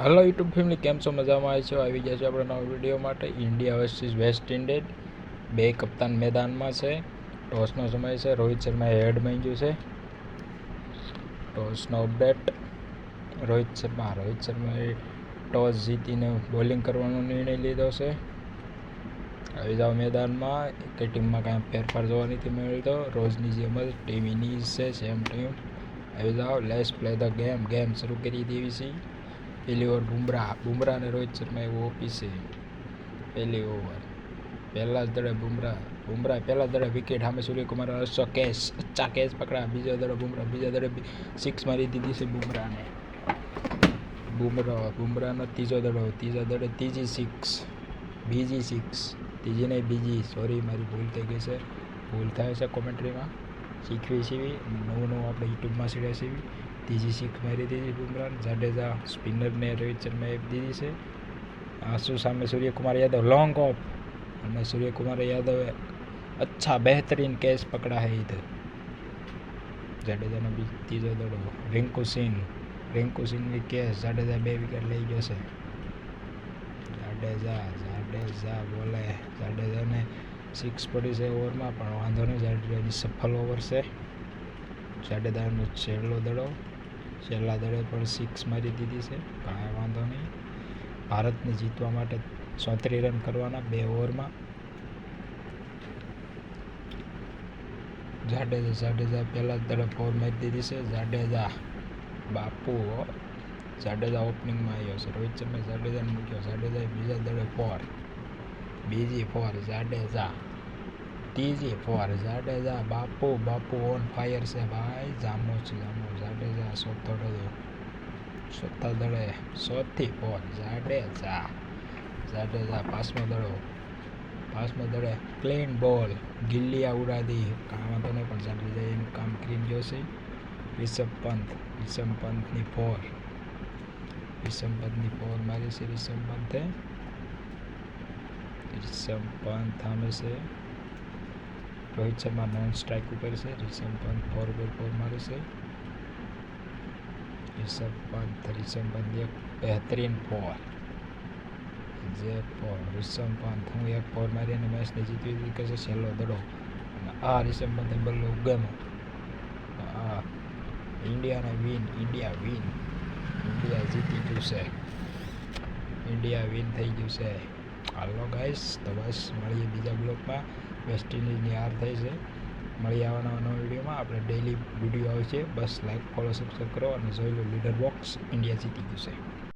Hello YouTube family, કેમ છો? મજામાં આવી છો? આવી ગયા છો આપણે નવા વિડીયો માટે. ઇન્ડિયા વર્સિસ વેસ્ટ ઇન્ડિઝ, બે કપ્તાન મેદાનમાં છે. ટોસનો સમય છે. રોહિત શર્માએ હેડ માંગ્યું છે. ટોસનો અપડેટ. રોહિત શર્માએ ટોસ જીતીને બોલિંગ કરવાનો નિર્ણય લીધો છે. આવી જાઓ મેદાનમાં. એક ટીમમાં કાંઈ ફેરફાર જોવા નથી મળતો. રોજની જેમ જ ટીમ ઇનિંગ્સ છે, સેમ ટીમ. આવી જાઓ, લેટ્સ પ્લે ધ ગેમ શરૂ કરી દેવી છે. પહેલી ઓવર બુમરાહ અને રોહિત શર્મા એવું ઓફિસે. પહેલી ઓવર પહેલા જ દડે બુમરાહ પહેલા દડે વિકેટ સામે સૂર્યકુમાર અચ્છા કેચ પકડા. બીજા દડે બીજા દડે 6 મારી દીધી છે બુમરાહને. બુમરાહનો ત્રીજા દડે બીજી 6 ત્રીજી નહીં બીજી, સોરી મારી ભૂલ થઈ ગઈ છે. ભૂલ થાય છે કોમેન્ટ્રીમાં, શીખવી સીવી નવું આપણે યુટ્યુબમાં શીખ્યા સીવી. ત્રીજી 6 મારી દીધી બુમરાહ. જાડેજા સ્પિનરને રોહિત શર્માએ દીધી છે. આંસુ સામે સૂર્યકુમાર યાદવ લોંગ ઓફ, અને સૂર્યકુમાર યાદવે અચ્છા બહેતરીન કેચ પકડા है इधर. જાડેજાનો ત્રીજો દડો. રિંકુ સિંહની કેચ. જાડેજા 2 વિકેટ લઈ ગયો છે. જાડેજા બોલે. જાડેજાને 6 પડી છે ઓવરમાં, પણ વાંધો નહીં. જાડેજાની સફળ ઓવર છે. જાડેજાનો છેલ્લા દડે પણ 6 મારી દીધી છે. કાંઈ વાંધો નહીં. ભારતને જીતવા માટે 34 રન કરવાના 2 ઓવરમાં. જાડેજા પહેલા દડે 4 મારી દીધી છે. જાડેજા ઓપનિંગમાં આવ્યો છે. રોહિત શર્માએ જાડેજાને મૂક્યો. જાડેજાએ બીજા દડે 4, બીજી 4 જાડેજા, ત્રીજી 4 જાડેજા. બાપુ ઓન ફાયર છે ભાઈ. જામો જાડેજા ચોથા દડે 4 જાડેજા. પાંચમો દડે ક્લીન બોલ, ગિલ્લિયા ઉડા દી. કામ વાંધો નહીં, પણ જાડેજાએ એનું કામ કરી ગયો છે. રિષભ પંતની 4 મારી છે. રિષભ પંત સામે છે. રોહિત શર્મા નોન સ્ટ્રાઇક ઉપર છે. રિષભ પંત 4 મારે છે. રિષભ પંત એક બહેતરીન 4. રિષભ પંત હું એક 4 મારી અને મેચને જીતવી શકે છે. છેલ્લો દડો. આ રિષભ પંતે બલ્લો ઉગામ્યો. ઇન્ડિયા જીતી ગયું છે. ઇન્ડિયા વિન થઈ ગયું છે. હાલો ગાઈસ, તો બસ મળીએ બીજા બ્લોગમાં. વેસ્ટ ઇન્ડિઝની હાર થઈ છે. મળી આવવાના નવા વિડીયોમાં. આપણે ડેઈલી વિડીયો આવે છે. બસ લાઈક, ફોલો, સબસ્ક્રાઈબ કરો અને જોઈ લો લીડર બોક્સ. ઇન્ડિયા જીતી ગયું છે.